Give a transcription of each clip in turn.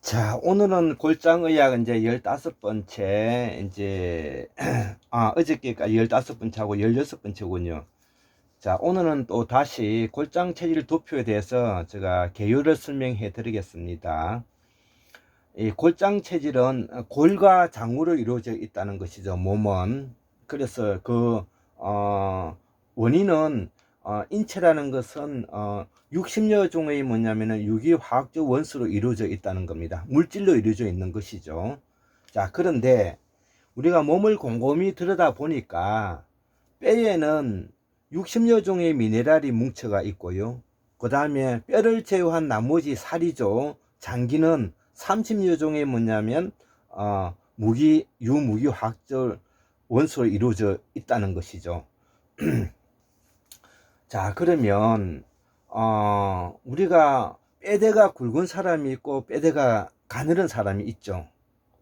자, 오늘은 골장의학 이제 15번째, 이제, 어저께까지 15번째하고 16번째군요. 자, 오늘은 또 다시 골장 체질 도표에 대해서 제가 개요를 설명해 드리겠습니다. 이 골장 체질은 골과 장으로 이루어져 있다는 것이죠, 몸은. 그래서 원인은, 인체라는 것은, 60여 종의 뭐냐면은 유기화학적 원소로 이루어져 있다는 겁니다. 물질로 이루어져 있는 것이죠. 자, 그런데 우리가 몸을 곰곰이 들여다 보니까 뼈에는 60여 종의 미네랄이 뭉쳐가 있고요. 그 다음에 뼈를 제외한 나머지 살이죠. 장기는 30여 종의 뭐냐면 유무기화학적 원소로 이루어져 있다는 것이죠. 자, 그러면 우리가 뼈대가 굵은 사람이 있고 뼈대가 가늘은 사람이 있죠.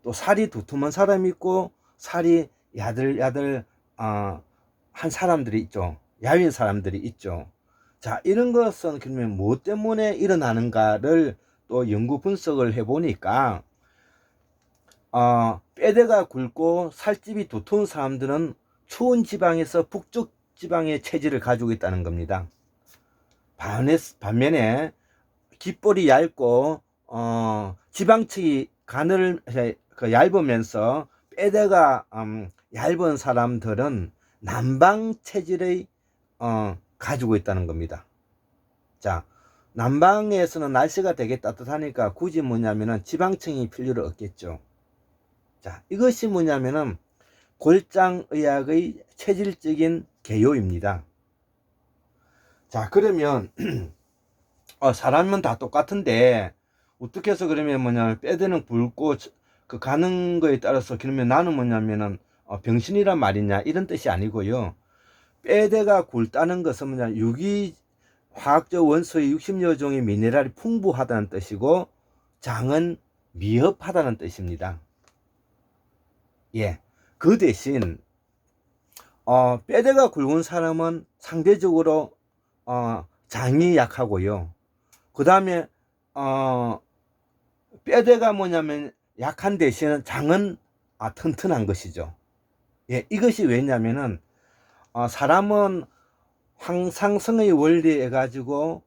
또 살이 두툼한 사람이 있고 살이 야들야들 한 사람들이 있죠. 야윈 사람들이 있죠. 자, 이런 것은 그러면 무엇 때문에 일어나는가를 또 연구 분석을 해보니까 뼈대가 굵고 살집이 두터운 사람들은 추운 지방에서 북쪽 지방의 체질을 가지고 있다는 겁니다. 반면에 깃볼이 얇고 지방층이 얇으면서 뼈대가 얇은 사람들은 남방 체질의 가지고 있다는 겁니다. 자, 남방에서는 날씨가 되게 따뜻하니까 굳이 뭐냐면은 지방층이 필요가 없겠죠. 자, 이것이 뭐냐면은 골장의학의 체질적인 개요입니다. 자, 그러면 사람은 다 똑같은데 어떻게 해서 그러면 뭐냐면 뼈대는 굵고 그 가는 거에 따라서 그러면 나는 뭐냐면은 병신이란 말이냐 이런 뜻이 아니고요. 뼈대가 굵다는 것은 뭐냐 유기 화학적 원소의 60여 종의 미네랄이 풍부하다는 뜻이고 장은 미흡하다는 뜻입니다. 예. 그 대신 뼈대가 굵은 사람은 상대적으로 장이 약하고요. 그 다음에 뼈대가 뭐냐면 약한 대신 장은 튼튼한 것이죠. 예, 이것이 왜냐면은 사람은 황상성의 원리에 가지고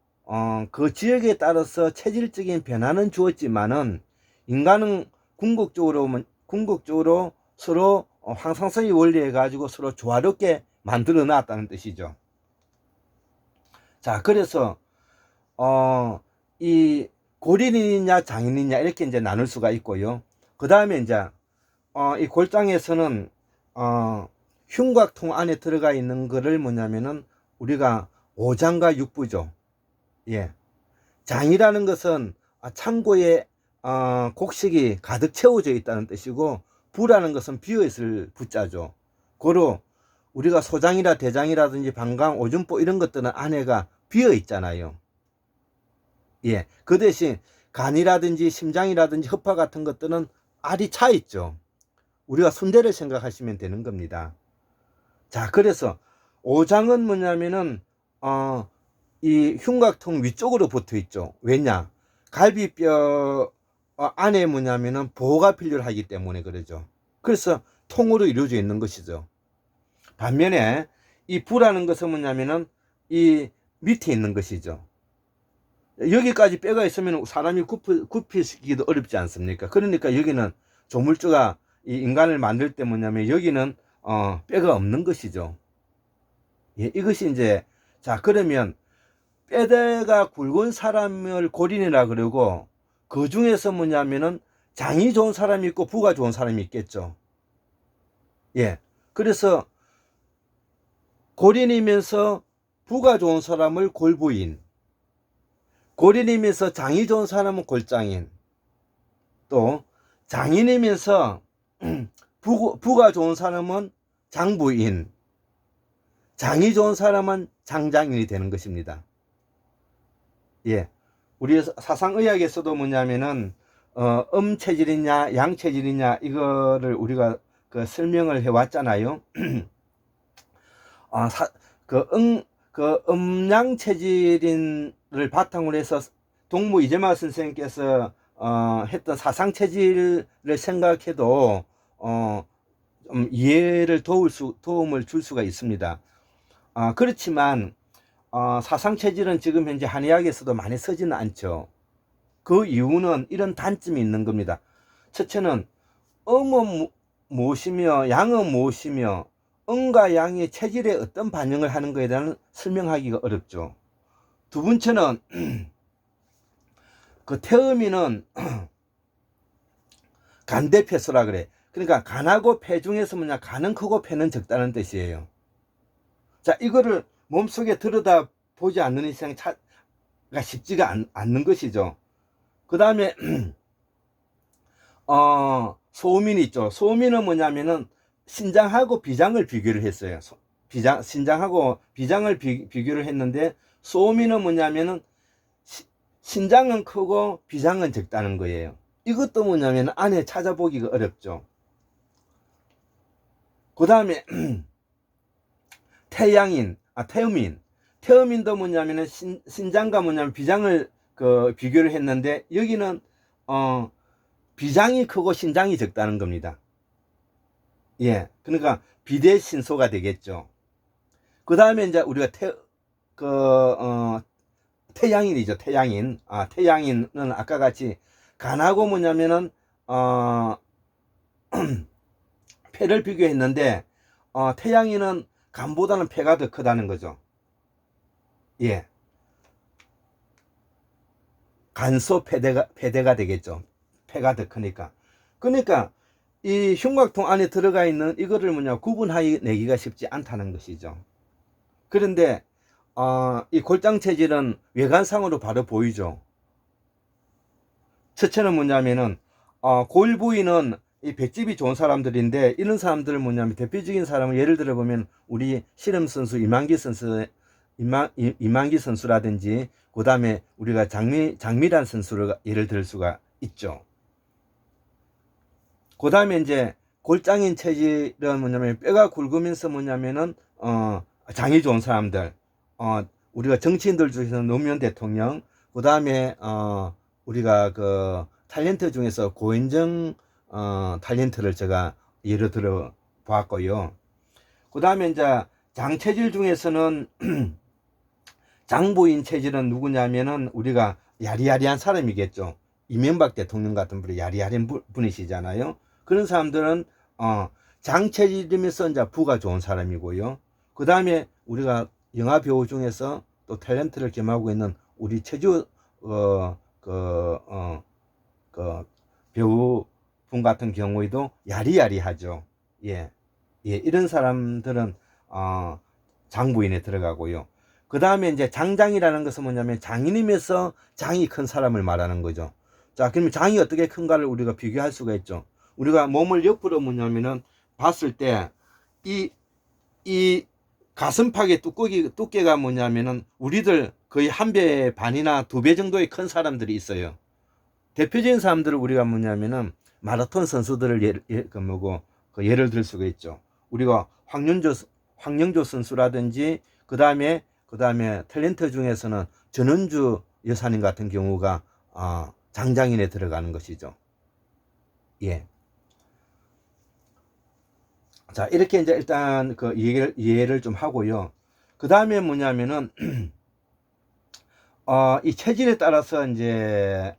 그 지역에 따라서 체질적인 변화는 주었지만은 인간은 궁극적으로 서로 황상성의 원리에 가지고 서로 조화롭게 만들어 놨다는 뜻이죠. 자, 그래서 이 골인이냐 장인이냐 이렇게 이제 나눌 수가 있고요. 그 다음에 이제 이 골장에서는 흉곽통 안에 들어가 있는 거를 뭐냐면은 우리가 오장과 육부죠. 예. 장이라는 것은 창고에 곡식이 가득 채워져 있다는 뜻이고 부라는 것은 비어있을 부자죠. 고로 우리가 소장이라 대장이라든지 방광, 오줌보 이런 것들은 안에가 비어 있잖아요. 예. 그 대신 간이라든지 심장이라든지 허파 같은 것들은 알이 차 있죠. 우리가 순대를 생각하시면 되는 겁니다. 자, 그래서 오장은 뭐냐면은 이 흉곽통 위쪽으로 붙어 있죠. 왜냐? 갈비뼈 안에 뭐냐면은 보호가 필요하기 때문에 그러죠. 그래서 통으로 이루어져 있는 것이죠. 반면에 이 부라는 것은 뭐냐면은 이 밑에 있는 것이죠. 여기까지 뼈가 있으면 사람이 굽히기도 어렵지 않습니까? 그러니까 여기는 조물주가 이 인간을 만들 때 뭐냐면 여기는 뼈가 없는 것이죠. 예, 이것이 이제 자, 그러면 뼈대가 굵은 사람을 골인이라 그러고 그 중에서 뭐냐면은 장이 좋은 사람이 있고 부가 좋은 사람이 있겠죠. 예. 그래서 골인이면서 부가 좋은 사람을 골부인, 골인이면서 장이 좋은 사람은 골장인, 또 장인이면서 부가 좋은 사람은 장부인, 장이 좋은 사람은 장장인이 되는 것입니다. 예. 우리 사상의학에서도 뭐냐면은 음체질이냐 양체질이냐 이거를 우리가 설명을 해 왔잖아요. 음양 체질을 바탕으로 해서 동무 이재마 선생님께서 했던 사상 체질을 생각해도 좀 이해를 도움을 줄 수가 있습니다. 그렇지만 사상 체질은 지금 현재 한의학에서도 많이 쓰지는 않죠. 그 이유는 이런 단점이 있는 겁니다. 첫째는 음은 무엇이며 양은 무엇이며 음과 양이 체질에 어떤 반응을 하는 것에 대한 설명하기가 어렵죠. 두 번째는 그 태음인은 간대폐소라 그래. 그러니까 간하고 폐 중에서 뭐냐, 간은 크고 폐는 적다는 뜻이에요. 자, 이거를 몸속에 들여다 보지 않는 이상 차가 쉽지가 않는 것이죠. 그 다음에 소음인 있죠. 소음인은 뭐냐면은 신장하고 비장을 비교를 했어요. 신장하고 비장을 비교를 했는데, 소음인은 뭐냐면은 신장은 크고 비장은 적다는 거예요. 이것도 뭐냐면 안에 찾아보기가 어렵죠. 그 다음에 태음인도 뭐냐면은 신장과 뭐냐면 비장을 비교를 했는데, 여기는 비장이 크고 신장이 적다는 겁니다. 예, 그러니까 비대신소가 되겠죠. 그 다음에 이제 우리가 태양인이죠. 태양인은 아까 같이 간하고 뭐냐면은 폐를 비교했는데, 태양인은 간보다는 폐가 더 크다는 거죠. 예, 간소 폐대가 되겠죠. 폐가 더 크니까. 그러니까 이 흉곽통 안에 들어가 있는 이거를 구분해내기가 쉽지 않다는 것이죠. 그런데 이 골장 체질은 외관상으로 바로 보이죠. 첫째는 뭐냐면은 골 부위는 이 백집이 좋은 사람들인데, 이런 사람들은 뭐냐면 대표적인 사람을 예를 들어 보면 우리 씨름 선수 이만기 선수라든지, 그 다음에 우리가 장미란 선수를 예를 들 수가 있죠. 그 다음에 이제 골장인 체질은 뭐냐면 뼈가 굵으면서 뭐냐면은 장이 좋은 사람들, 우리가 정치인들 중에서 노무현 대통령, 그 다음에 우리가 그 탤런트 중에서 고인정 탤런트를 제가 예를 들어 보았고요. 그 다음에 이제 장 체질 중에서는 장부인 체질은 누구냐면은 우리가 야리야리한 사람이겠죠. 이명박 대통령 같은 분이 야리야리한 분이시잖아요. 그런 사람들은 장 체질이면서 이제 부가 좋은 사람이고요. 그 다음에 우리가 영화 배우 중에서 또 탤런트를 겸하고 있는 우리 최주 배우분 같은 경우에도 야리야리하죠. 예, 이런 사람들은 장부인에 들어가고요. 그 다음에 이제 장장이라는 것은 뭐냐면 장인이면서 장이 큰 사람을 말하는 거죠. 자, 그러면 장이 어떻게 큰가를 우리가 비교할 수가 있죠. 우리가 몸을 옆으로 뭐냐면은 봤을 때 이 가슴팍의 두께가 뭐냐면은 우리들 거의 한 배 반이나 2배 정도의 큰 사람들이 있어요. 대표적인 사람들을 우리가 뭐냐면은 마라톤 선수들을 예를 들 수가 있죠. 우리가 황영조 선수라든지, 그 다음에 탤런트 중에서는 전은주 여사님 같은 경우가 장장인에 들어가는 것이죠. 예. 자, 이렇게 이제 일단 그 이해를 좀 하고요. 그 다음에 뭐냐면은 이 체질에 따라서 이제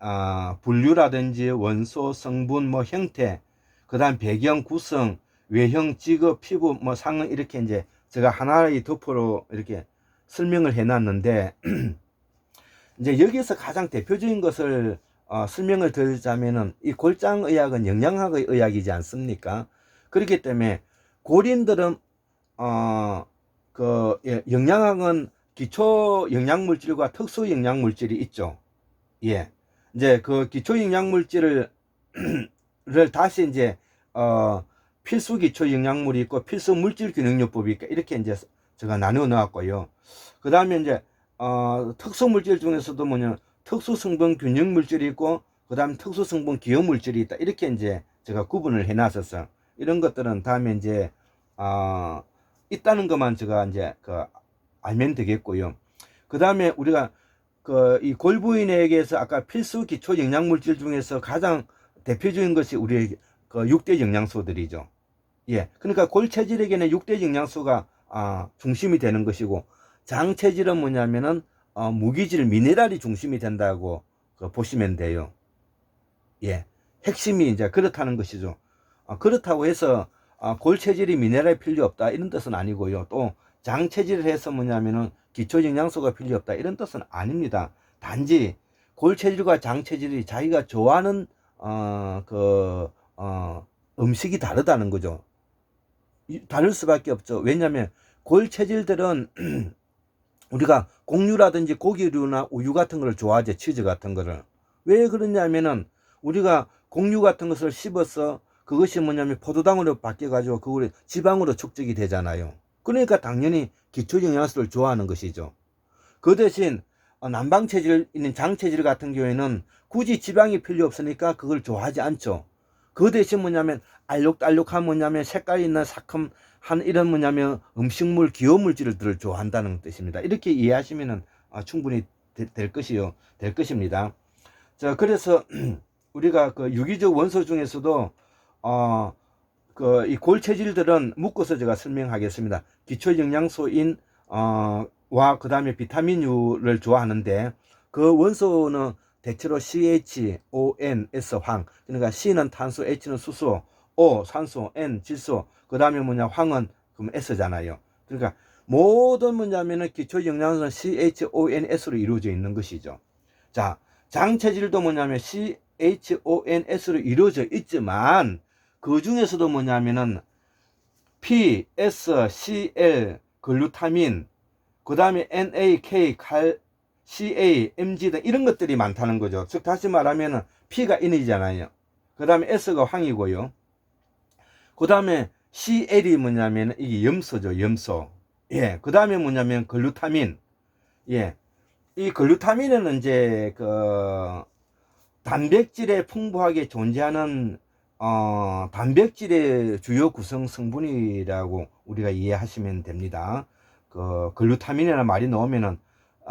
분류라든지 원소, 성분, 뭐 형태, 그 다음 배경, 구성, 외형, 직업, 피부, 뭐 상은, 이렇게 이제 제가 하나의 도표로 이렇게 설명을 해놨는데 이제 여기서 가장 대표적인 것을 설명을 드리자면은, 이 골장의학은 영양학의 의학이지 않습니까? 그렇기 때문에 고린들은 영양학은 기초 영양물질과 특수 영양물질이 있죠. 예. 이제 그 기초 영양물질을 다시 이제 필수 기초 영양물이 있고 필수 물질 균형요법이 있고, 이렇게 이제 제가 나누어 놓았고요. 그 다음에 이제 특수 물질 중에서도 특수 성분 균형 물질이 있고, 그 다음 특수 성분 기호 물질이 있다, 이렇게 이제 제가 구분을 해 놨었어요. 이런 것들은 다음에 이제 있다는 것만 제가 이제 알면 되겠고요. 그 다음에 우리가 이 골부인에게서 아까 필수 기초 영양물질 중에서 가장 대표적인 것이 우리의 그 6대 영양소들이죠. 예. 그러니까 골 체질에게는 6대 영양소가 중심이 되는 것이고, 장 체질은 뭐냐면은 무기질 미네랄이 중심이 된다고 보시면 돼요. 예. 핵심이 이제 그렇다는 것이죠. 그렇다고 해서 골 체질이 미네랄이 필요 없다 이런 뜻은 아니고요. 또 장 체질을 해서 뭐냐면은 기초 영양소가 필요 없다 이런 뜻은 아닙니다. 단지 골 체질과 장 체질이 자기가 좋아하는 음식이 다르다는 거죠. 다를 수밖에 없죠. 왜냐하면 골 체질들은 우리가 곡류라든지 고기류나 우유 같은 걸 좋아하죠. 치즈 같은 거를. 왜 그러냐면은 우리가 곡류 같은 것을 씹어서 그것이 뭐냐면 포도당으로 바뀌어 가지고 그걸 지방으로 축적이 되잖아요. 그러니까 당연히 기초 영양소를 좋아하는 것이죠. 그 대신 남방 체질 있는 장 체질 같은 경우에는 굳이 지방이 필요 없으니까 그걸 좋아하지 않죠. 그 대신 뭐냐면 알록달록한 뭐냐면 색깔 있는 사큼한 이런 뭐냐면 음식물 기호물질들을 좋아한다는 뜻입니다. 이렇게 이해하시면은 충분히 될 것입니다. 자, 그래서 우리가 그 유기적 원소 중에서도 이 골 체질들은 묶어서 제가 설명하겠습니다. 기초 영양소인 와 그다음에 비타민유를 좋아하는데, 그 원소는 대체로 CHONS 황, 그러니까 C는 탄소, H는 수소, O 산소, N 질소, 그다음에 황은 그럼 S잖아요. 그러니까 모든 뭐냐면은 기초 영양소는 CHONS로 이루어져 있는 것이죠. 자, 장 체질도 뭐냐면 CHONS로 이루어져 있지만 그 중에서도 뭐냐면은 P, S, CL, 글루타민, 그 다음에 NA, K, CA, MG 등 이런 것들이 많다는 거죠. 즉 다시 말하면은 P가 인이잖아요. 그 다음에 S가 황이고요. 그 다음에 CL이 뭐냐면 이게 염소죠. 염소. 예. 그 다음에 뭐냐면 글루타민. 예. 이 글루타민은 이제 단백질에 풍부하게 존재하는 단백질의 주요 구성 성분이라고 우리가 이해하시면 됩니다. 글루타민이라는 말이 나오면은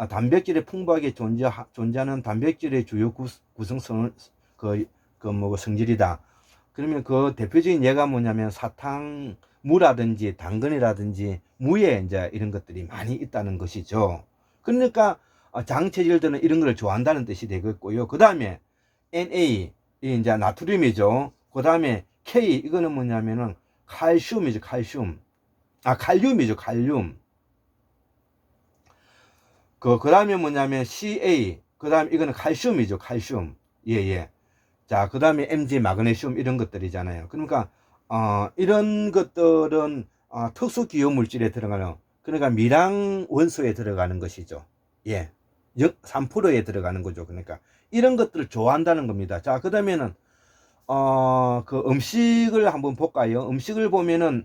단백질에 풍부하게 존재하는 단백질의 주요 구성 성질이다. 그러면 그 대표적인 예가 뭐냐면 사탕, 무라든지 당근이라든지 무에 이제 이런 것들이 많이 있다는 것이죠. 그러니까 장 체질들은 이런 걸 좋아한다는 뜻이 되겠고요. 그 다음에 Na, 이제 나트륨이죠. 그 다음에 K, 이거는 뭐냐면은 칼슘이죠. 칼륨이죠. 칼륨. 그 다음에 뭐냐면 CA, 그 다음에 이거는 칼슘이죠. 칼슘. 예. 자, 그 다음에 MG, 마그네슘 이런 것들이잖아요. 그러니까 이런 것들은 특수 기호 물질에 들어가는, 그러니까 미량 원소에 들어가는 것이죠. 예. 3%에 들어가는 거죠. 그러니까 이런 것들을 좋아한다는 겁니다. 자, 그 다음에는 그 음식을 한번 볼까요? 음식을 보면은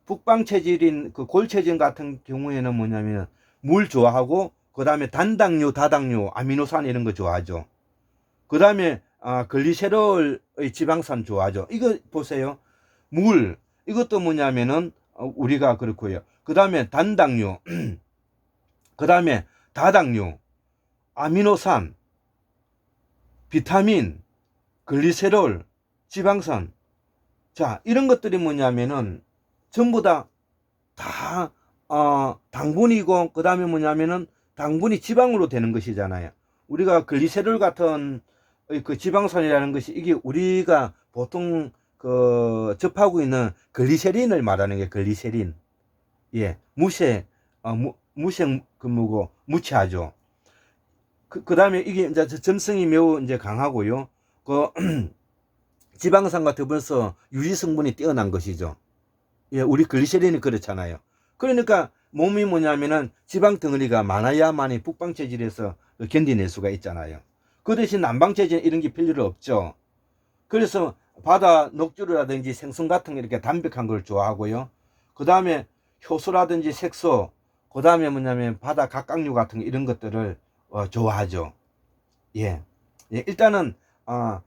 북방 체질인 그 골 체질 같은 경우에는 뭐냐면 물 좋아하고, 그 다음에 단당류, 다당류, 아미노산 이런 거 좋아하죠. 그 다음에 글리세롤의 지방산 좋아하죠. 이거 보세요. 물, 이것도 뭐냐면은 우리가 그렇고요. 그 다음에 단당류, 그 다음에 다당류, 아미노산, 비타민, 글리세롤, 지방산. 자, 이런 것들이 뭐냐면은 전부 다 당분이고, 그 다음에 뭐냐면은 당분이 지방으로 되는 것이잖아요. 우리가 글리세롤 같은 그 지방산이라는 것이 이게 우리가 보통 접하고 있는 글리세린을 말하는 게 글리세린. 예, 무색 무취하죠. 그 다음에 이게 이제 점성이 매우 이제 강하고요. 지방산과 더불어서 유지 성분이 뛰어난 것이죠. 예, 우리 글리세린이 그렇잖아요. 그러니까 몸이 뭐냐면은 지방 덩어리가 많아야만이 북방 체질에서 견디낼 수가 있잖아요. 그 대신 남방 체질은 이런 게 필요 없죠. 그래서 바다 녹주류라든지 생선 같은 거 이렇게 담백한 걸 좋아하고요. 그 다음에 효소라든지 색소, 그 다음에 뭐냐면 바다 각각류 같은 거 이런 것들을 좋아하죠. 예. 일단은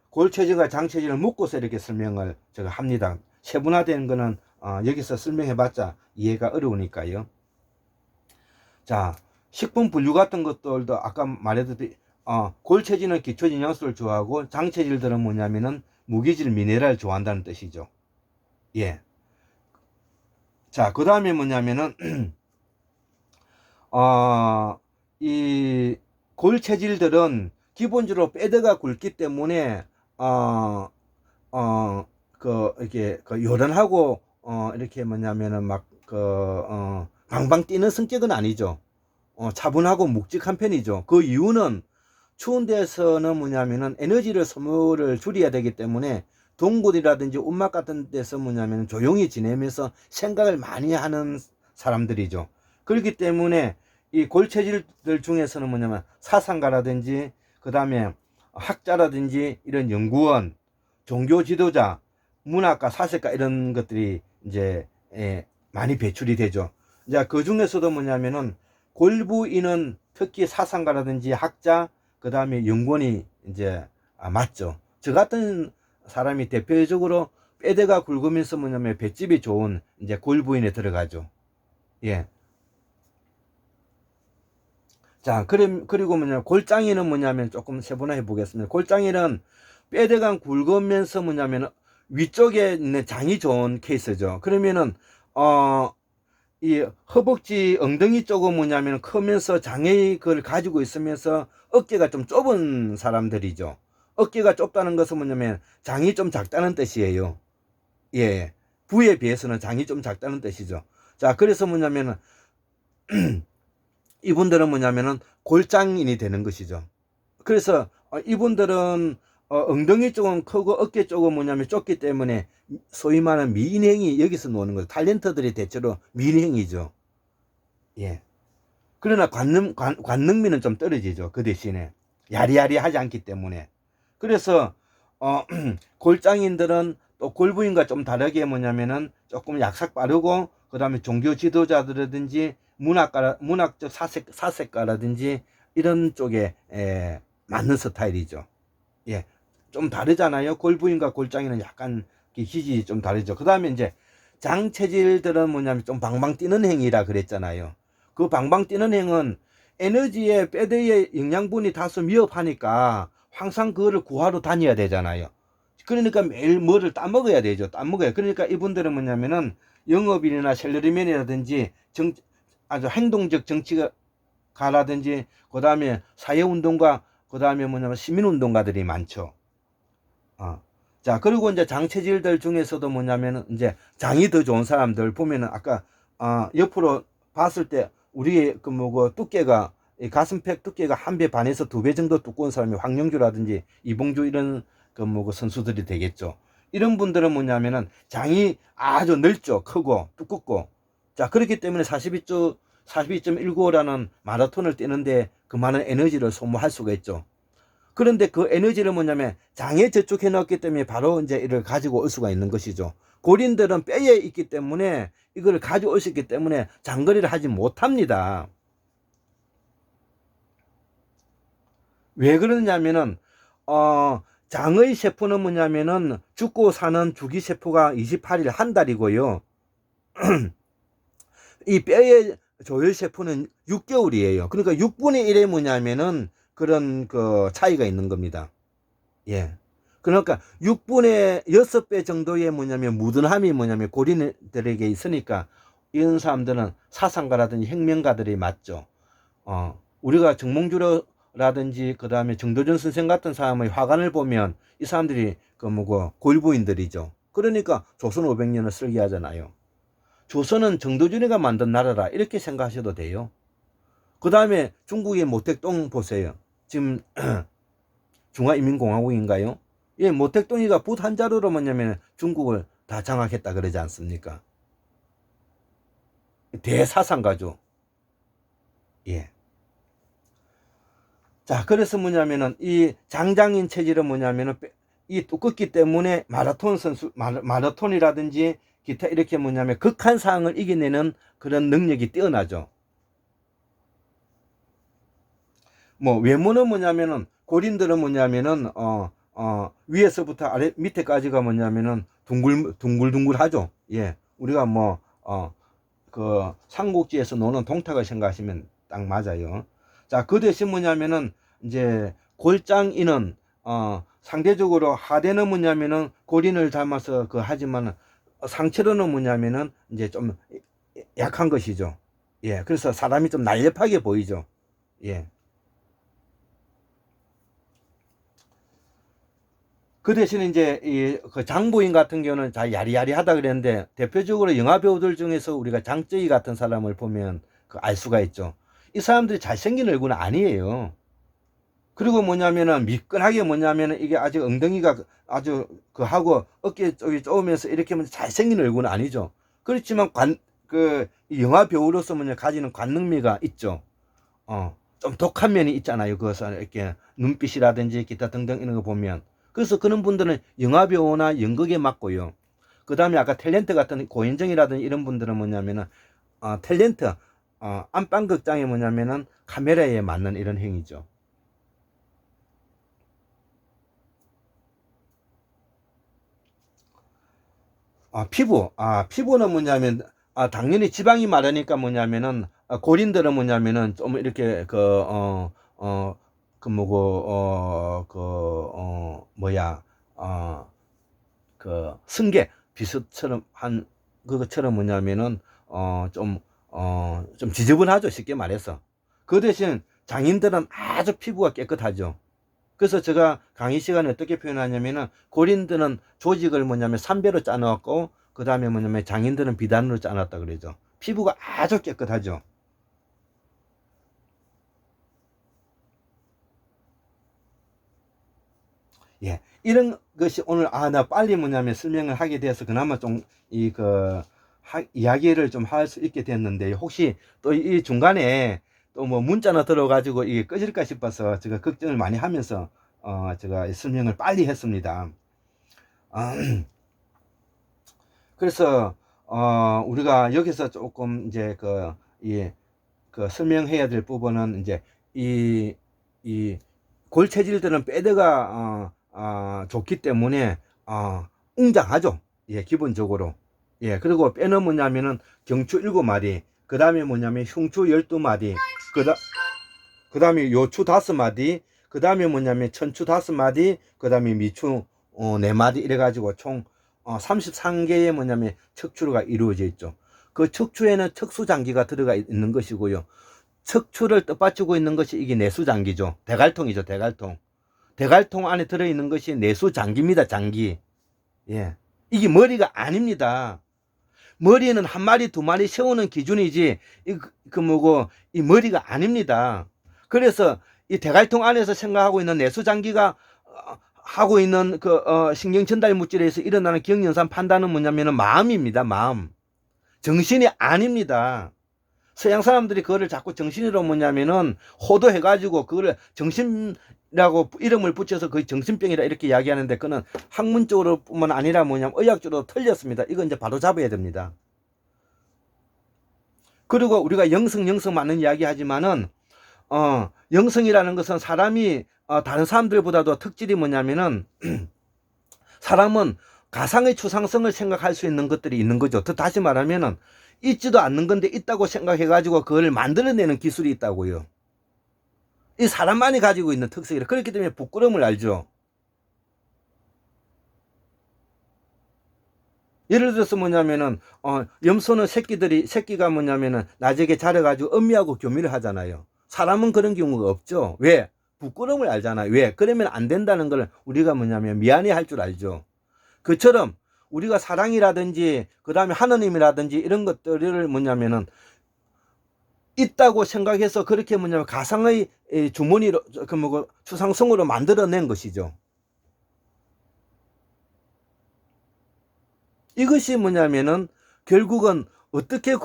골 체질과 장 체질을 묶어서 이렇게 설명을 제가 합니다. 세분화된 거는 여기서 설명해봤자 이해가 어려우니까요. 자, 식품 분류 같은 것들도 아까 말했듯이 골체질은 기초 영양소를 좋아하고 장체질들은 뭐냐면은 무기질 미네랄을 좋아한다는 뜻이죠. 예. 자, 그 다음에 뭐냐면은 이 골체질들은 기본적으로 뼈대가 굵기 때문에 이렇게 요란하고 이렇게 뭐냐면은 방방 뛰는 성격은 아니죠. 차분하고 묵직한 편이죠. 그 이유는 추운 데서는 뭐냐면은 에너지를 소모를 줄여야 되기 때문에 동굴이라든지 움막 같은 데서 뭐냐면 조용히 지내면서 생각을 많이 하는 사람들이죠. 그렇기 때문에 이 골체질들 중에서는 뭐냐면 사상가라든지 그 다음에 학자라든지 이런 연구원, 종교 지도자, 문학가, 사색가 이런 것들이 이제 많이 배출이 되죠. 이제 그 중에서도 뭐냐면은 골부인은 특히 사상가라든지 학자, 그 다음에 연구원이 이제 맞죠. 저 같은 사람이 대표적으로 뼈대가 굵으면서 뭐냐면 볏집이 좋은 이제 골부인에 들어가죠. 예. 자, 그리고 뭐냐, 골장이는 뭐냐면 조금 세분화해 보겠습니다. 골장이는 뼈대가 굵으면서 뭐냐면 위쪽에 있는 장이 좋은 케이스죠. 그러면은, 이 허벅지 엉덩이 쪽은 뭐냐면 크면서 장의 그걸 가지고 있으면서 어깨가 좀 좁은 사람들이죠. 어깨가 좁다는 것은 뭐냐면 장이 좀 작다는 뜻이에요. 예. 부에 비해서는 장이 좀 작다는 뜻이죠. 자, 그래서 뭐냐면은 이분들은 뭐냐면은 골장인이 되는 것이죠. 그래서 이분들은 엉덩이 쪽은 크고 어깨 쪽은 뭐냐면 좁기 때문에 소위 말하는 미인행이 여기서 노는 거죠. 탤런트들이 대체로 미인행이죠. 예. 그러나 관능미는 좀 떨어지죠. 그 대신에 야리야리하지 않기 때문에. 그래서 골장인들은 또 골부인과 좀 다르게 뭐냐면은 조금 약삭 빠르고 그 다음에 종교 지도자들이라든지 문학적 사색가라든지 이런 쪽에 맞는 스타일이죠. 예. 좀 다르잖아요. 골부인과 골장이는 약간 기질이 좀 다르죠. 그 다음에 이제 장체질들은 뭐냐면 좀 방방 뛰는 행위라 그랬잖아요. 그 방방 뛰는 행은 에너지에 뼈대의 영양분이 다소 미흡하니까 항상 그거를 구하러 다녀야 되잖아요. 그러니까 매일 뭐를 따먹어야 되죠. 따먹어야. 그러니까 이분들은 뭐냐면은 영업인이나 셀러리맨이라든지 아주 행동적 정치가라든지 그 다음에 사회운동가 그 다음에 뭐냐면 시민운동가들이 많죠. 자, 그리고 이제 장체질들 중에서도 뭐냐면은 이제 장이 더 좋은 사람들 보면은 아까 옆으로 봤을 때 우리 그 뭐고 두께가 가슴팩 두께가 한 배 반에서 두 배 정도 두꺼운 사람이 황영주라든지 이봉주 이런 그 뭐고 선수들이 되겠죠. 이런 분들은 뭐냐면은 장이 아주 넓죠. 크고 두껍고. 자, 그렇기 때문에 42.195라는 마라톤을 뛰는데 그 많은 에너지를 소모할 수가 있죠. 그런데 그 에너지를 뭐냐면 장에 저축해 놓았기 때문에 바로 이제 이를 가지고 올 수가 있는 것이죠. 고린들은 뼈에 있기 때문에 이걸 가지고 올 수 있기 때문에 장거리를 하지 못합니다. 왜 그러냐면은 장의 세포는 뭐냐면은 죽고 사는 주기 세포가 28일 한 달이고요. 이 뼈의 조혈 세포는 6개월이에요. 그러니까 6분의 1에 뭐냐면은 그런 그 차이가 있는 겁니다. 예. 그러니까 6분의 6배 정도의 뭐냐면 무던함이 뭐냐면 고린들에게 있으니까 이런 사람들은 사상가라든지 혁명가들이 맞죠. 우리가 정몽주라든지 그 다음에 정도전 선생 같은 사람의 화관을 보면 이 사람들이 그 뭐고 골부인들이죠. 그러니까 조선 500년을 설계하잖아요. 조선은 정도전이가 만든 나라라 이렇게 생각하셔도 돼요. 그 다음에 중국의 모택동 보세요. 지금 중화인민공화국인가요? 예, 모택동이가 붓 한 자루로 뭐냐면 중국을 다 장악했다 그러지 않습니까? 대사상가죠. 예. 자, 그래서 뭐냐면은 이 장장인 체질은 뭐냐면은 이 두껍기 때문에 마라톤이라든지 기타 이렇게 뭐냐면 극한 상황을 이겨내는 그런 능력이 뛰어나죠. 뭐 외모는 뭐냐면은 고린들은 뭐냐면은 위에서부터 아래 밑에까지가 뭐냐면은 둥글둥글하죠. 예. 우리가 뭐 그 삼국지에서 노는 동탁을 생각하시면 딱 맞아요. 자, 그 대신 뭐냐면은 이제 골장인은 상대적으로 하대는 뭐냐면은 고린을 닮아서 그 하지만 상체로는 뭐냐면은 이제 좀 약한 것이죠. 예, 그래서 사람이 좀 날렵하게 보이죠. 예. 그 대신 이제 그 장보인 같은 경우는 잘 야리야리하다 그랬는데 대표적으로 영화 배우들 중에서 우리가 장쩌이 같은 사람을 보면 그 알 수가 있죠. 이 사람들이 잘생긴 얼굴은 아니에요. 그리고 뭐냐면은 미끈하게 뭐냐면은 이게 아직 엉덩이가 아주 그 하고 어깨 쪽이 좁으면서 이렇게 하면 잘생긴 얼굴은 아니죠. 그렇지만 그 영화 배우로서 뭐냐 가지는 관능미가 있죠. 좀 독한 면이 있잖아요. 그것은 이렇게 눈빛이라든지 기타 등등 이런 거 보면. 그래서 그런 분들은 영화 배우나 연극에 맞고요. 그 다음에 아까 탤런트 같은 고현정이라든지 이런 분들은 뭐냐면은 탤런트 안방극장에 뭐냐면은 카메라에 맞는 이런 행위죠. 피부는 뭐냐면, 당연히 지방이 마르니까 뭐냐면은, 고린들은 뭐냐면은, 좀 이렇게, 그 뭐고, 뭐야, 어, 승계, 비스처럼 그것처럼 뭐냐면은, 좀 지저분하죠. 쉽게 말해서. 그 대신 장인들은 아주 피부가 깨끗하죠. 그래서 제가 강의 시간에 어떻게 표현하냐면은 고린들은 조직을 뭐냐면 삼배로 짜놓았고 그 다음에 뭐냐면 장인들은 비단으로 짜놨다 그러죠. 피부가 아주 깨끗하죠. 예, 이런 것이 오늘 나 빨리 뭐냐면 설명을 하게 돼서 그나마 좀 이야기를 좀 할 수 있게 됐는데 혹시 또 이 중간에 또 뭐 문자나 들어가지고 이게 꺼질까 싶어서 제가 걱정을 많이 하면서 제가 설명을 빨리 했습니다. 아, 그래서 우리가 여기서 조금 이제 그 설명해야 될 부분은 이제 이, 이 골체질들은 빼드가 좋기 때문에 웅장하죠. 예, 기본적으로. 예, 그리고 빼는 뭐냐면은 경추 7마디, 그 다음에 뭐냐면 흉추 12마디, 그 다음에 요추 5마디, 그 다음에 뭐냐면 천추 5마디, 그 다음에 미추 4마디 이래가지고 총 33개의 뭐냐면 척추가 이루어져 있죠. 그 척추에는 척수장기가 들어가 있는 것이고요. 척추를 떠받치고 있는 것이 이게 내수장기죠. 대갈통이죠, 대갈통. 대갈통 안에 들어있는 것이 내수장기입니다, 장기. 예. 이게 머리가 아닙니다. 머리는 한 마리, 두 마리 세우는 기준이지, 이 머리가 아닙니다. 그래서 이 대갈통 안에서 생각하고 있는 내수장기가 하고 있는 신경 전달 물질에서 일어나는 기억연산 판단은 뭐냐면은 마음입니다, 마음. 정신이 아닙니다. 서양 사람들이 그거를 자꾸 정신이로 뭐냐면은 호도해가지고 그거를 정신이라고 이름을 붙여서 거의 정신병이라 이렇게 이야기하는데 그거는 학문적으로 뿐만 아니라 뭐냐면 의학적으로 틀렸습니다. 이거 이제 바로 잡아야 됩니다. 그리고 우리가 영성 많은 이야기 하지만은 영성이라는 것은 사람이 다른 사람들보다도 특질이 뭐냐면은 사람은 가상의 추상성을 생각할 수 있는 것들이 있는 거죠. 더 다시 말하면은 있지도 않는 건데 있다고 생각해가지고 그걸 만들어내는 기술이 있다고요. 이 사람만이 가지고 있는 특성이라. 그렇기 때문에 부끄러움을 알죠. 예를 들어서 뭐냐면은 염소는 새끼가 뭐냐면은 나중에 자라가지고 음미하고 교미를 하잖아요. 사람은 그런 경우가 없죠. 왜? 부끄러움을 알잖아요. 왜? 그러면 안 된다는 걸 우리가 뭐냐면 미안해 할 줄 알죠. 그처럼 우리가 사랑이라든지 그 다음에 하느님이라든지 이런 것들을 뭐냐면은 있다고 생각해서 그렇게 뭐냐면 가상의 주머니로 추상성으로 만들어낸 것이죠. 이것이 뭐냐면은 결국은 어떻게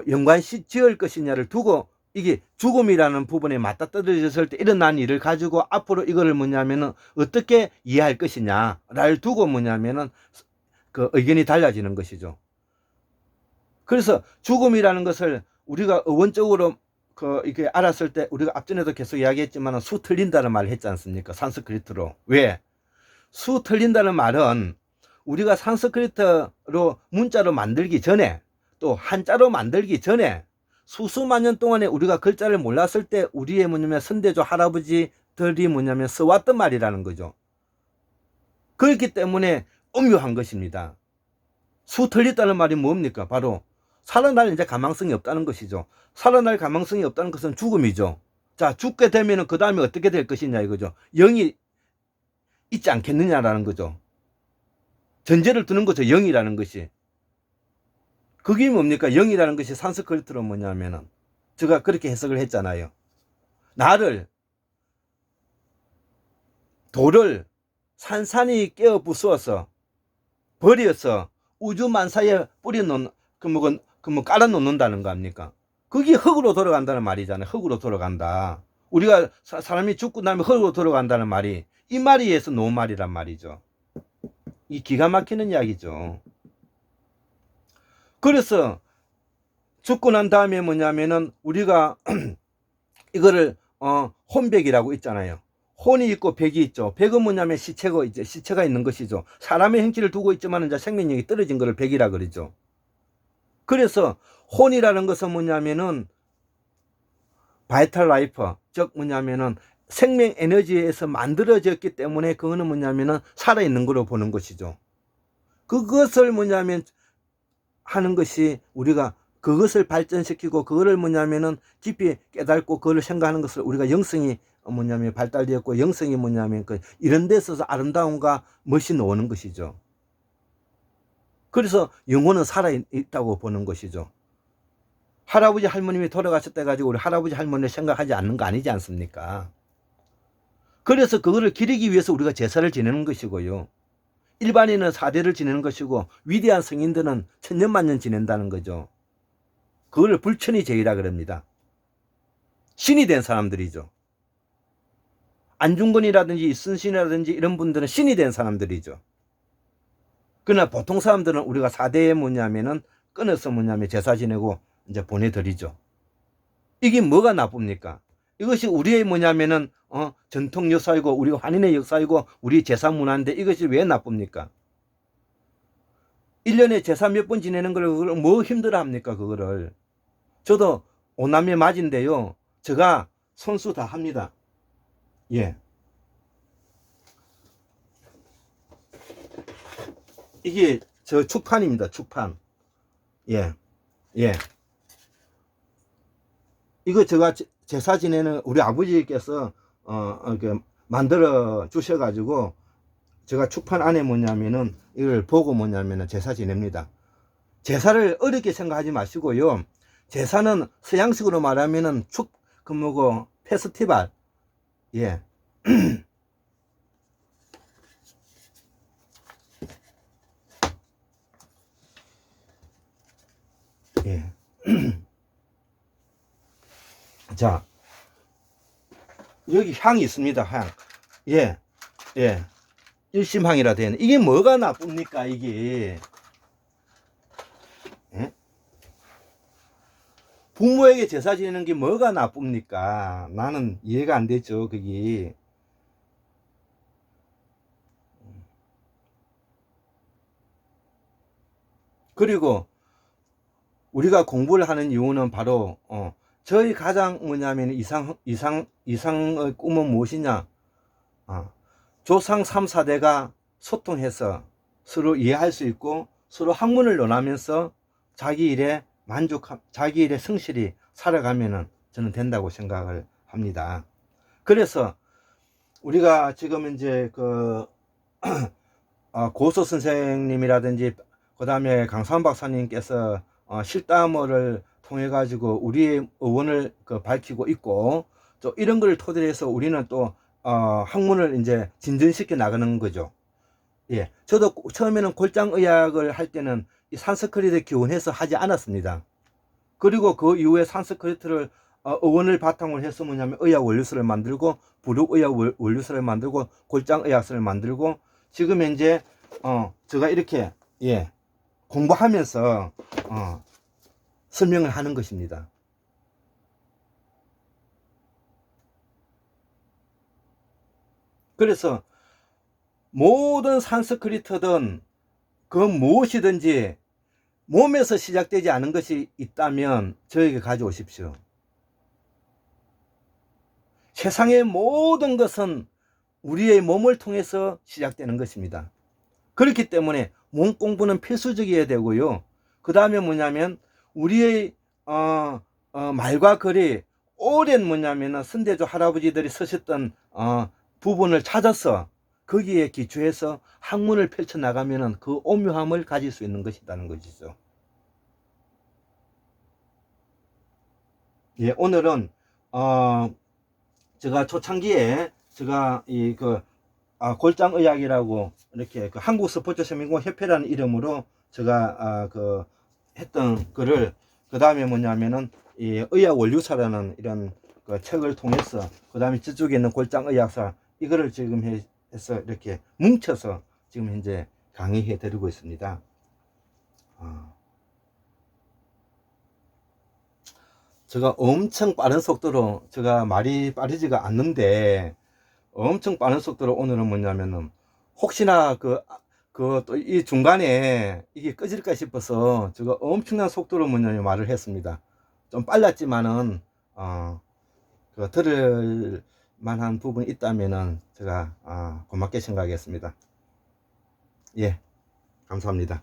연관 지을 것이냐를 두고 이게 죽음이라는 부분에 맞닥뜨려졌을 때 일어난 일을 가지고 앞으로 이거를 뭐냐면은 어떻게 이해할 것이냐를 두고 뭐냐면은 그 의견이 달라지는 것이죠. 그래서 죽음이라는 것을 우리가 어원적으로 이렇게 알았을 때 우리가 앞전에도 계속 이야기했지만 수 틀린다는 말을 했지 않습니까? 산스크리트로. 왜? 수 틀린다는 말은 우리가 산스크리트로 문자로 만들기 전에 또 한자로 만들기 전에 수수만 년 동안에 우리가 글자를 몰랐을 때 우리의 뭐냐면 선대조 할아버지들이 뭐냐면 써왔던 말이라는 거죠. 그렇기 때문에 엄묘한 것입니다. 수 틀렸다는 말이 뭡니까? 바로 살아날 이제 가망성이 없다는 것이죠. 살아날 가망성이 없다는 것은 죽음이죠. 자, 죽게 되면 그 다음에 어떻게 될 것이냐 이거죠. 영이 있지 않겠느냐라는 거죠. 전제를 두는 거죠. 영이라는 것이. 그게 뭡니까? 영이라는 것이 산스크리트로 뭐냐면은 제가 그렇게 해석을 했잖아요. 나를, 돌을 산산이 깨어 부수어서 버려서 우주 만사에 뿌려놓는 뭐 깔아놓는다는 거 아닙니까? 그게 흙으로 돌아간다는 말이잖아요. 흙으로 돌아간다. 우리가 사람이 죽고 나면 흙으로 돌아간다는 말이 이 말에 의해서 놓은 말이란 말이죠. 이 기가 막히는 이야기죠. 그래서 죽고 난 다음에 뭐냐면은 우리가 이거를 혼백이라고 있잖아요. 혼이 있고 백이 있죠. 백은 뭐냐면 시체가 이제 시체가 있는 것이죠. 사람의 형체를 두고 있지만 이제 생명력이 떨어진 것을 백이라 그러죠. 그래서 혼이라는 것은 뭐냐면은 바이탈 라이프, 즉 뭐냐면은 생명 에너지에서 만들어졌기 때문에 그거는 뭐냐면은 살아있는 거로 보는 것이죠. 그것을 뭐냐면 하는 것이 우리가 그것을 발전시키고 그거를 뭐냐면은 깊이 깨닫고 그걸 생각하는 것을 우리가 영성이 뭐냐면 발달되었고 영성이 뭐냐면 이런 데 있어서 아름다움과 멋이 나오는 것이죠. 그래서 영혼은 살아있다고 보는 것이죠. 할아버지 할머님이 돌아가셨다 가지고 우리 할아버지 할머니를 생각하지 않는 거 아니지 않습니까? 그래서 그거를 기리기 위해서 우리가 제사를 지내는 것이고요. 일반인은 사대를 지내는 것이고 위대한 성인들은 천년만년 지낸다는 거죠. 그걸 불천이 제이라 그럽니다. 신이 된 사람들이죠. 안중근이라든지 이순신이라든지 이런 분들은 신이 된 사람들이죠. 그러나 보통 사람들은 우리가 사대에 뭐냐면은 끊어서 뭐냐면 제사 지내고 이제 보내드리죠. 이게 뭐가 나쁩니까? 이것이 우리의 뭐냐면은 전통 역사이고 우리 환인의 역사이고 우리 제사 문화인데 이것이 왜 나쁩니까? 1년에 제사 몇 번 지내는 걸 뭐 힘들어 합니까? 그거를. 저도 오남매 맞인데요. 제가 손수 다 합니다. 예. 이게 저 축판입니다. 축판. 예. 예. 이거 제가 제사 지내는 우리 아버지께서 만들어 주셔가지고 제가 축판 안에 뭐냐면은 이걸 보고 뭐냐면은 제사 지냅니다. 제사를 어렵게 생각하지 마시고요. 제사는 서양식으로 말하면은 페스티벌. 예. 예. 자, 여기 향이 있습니다. 향. 예. 예. 일심향이라 되는. 이게 뭐가 나쁩니까? 이게. 예? 부모에게 제사 지내는 게 뭐가 나쁩니까? 나는 이해가 안 되죠. 그게. 그리고 우리가 공부를 하는 이유는 바로 저희 가장 뭐냐면 이상의 꿈은 무엇이냐? 조상 3, 4대가 소통해서 서로 이해할 수 있고 서로 학문을 논하면서 자기 일에 자기 일에 성실히 살아가면은 저는 된다고 생각을 합니다. 그래서 우리가 지금 이제 고소 선생님이라든지 그 다음에 강사원 박사님께서 실담을 통해 가지고 우리의 의원을 밝히고 있고 또 이런 걸 토대로 해서 우리는 또 학문을 이제 진전시켜 나가는 거죠. 예, 저도 처음에는 골장의학을 할 때는 이 산스크리트에 기원해서 하지 않았습니다. 그리고 그 이후에 산스크리트를 의원을 바탕으로 해서 뭐냐면 의학 원류서를 만들고 부록의학 원류서를 만들고 골장의학서를 만들고 지금 현재 제가 이렇게 예 공부하면서 설명을 하는 것입니다. 그래서 모든 산스크리트든 그 무엇이든지 몸에서 시작되지 않은 것이 있다면 저에게 가져오십시오. 세상의 모든 것은 우리의 몸을 통해서 시작되는 것입니다. 그렇기 때문에 몸 공부는 필수적이어야 되고요. 그 다음에 뭐냐면 우리의 말과 글이 오랜 뭐냐면은 선대조 할아버지들이 쓰셨던 부분을 찾아서 거기에 기초해서 학문을 펼쳐 나가면은 그 오묘함을 가질 수 있는 것이라는 것이죠. 예, 오늘은 제가 초창기에 제가 골장의학이라고 이렇게 그 한국 스포츠 서민공 협회라는 이름으로 제가 했던 거를 그 다음에 뭐냐면은 이 의학 원류사라는 이런 그 책을 통해서 그 다음에 저쪽에 있는 골장의학사 이거를 지금 해서 이렇게 뭉쳐서 지금 현재 강의해 드리고 있습니다. 제가 엄청 빠른 속도로 제가 말이 빠르지가 않는데 엄청 빠른 속도로 오늘은 뭐냐면은 혹시나 또 이 중간에 이게 꺼질까 싶어서 제가 엄청난 속도로 뭐냐면 말을 했습니다. 좀 빨랐지만은 들을 만한 부분이 있다면은 제가 고맙게 생각하겠습니다. 예, 감사합니다.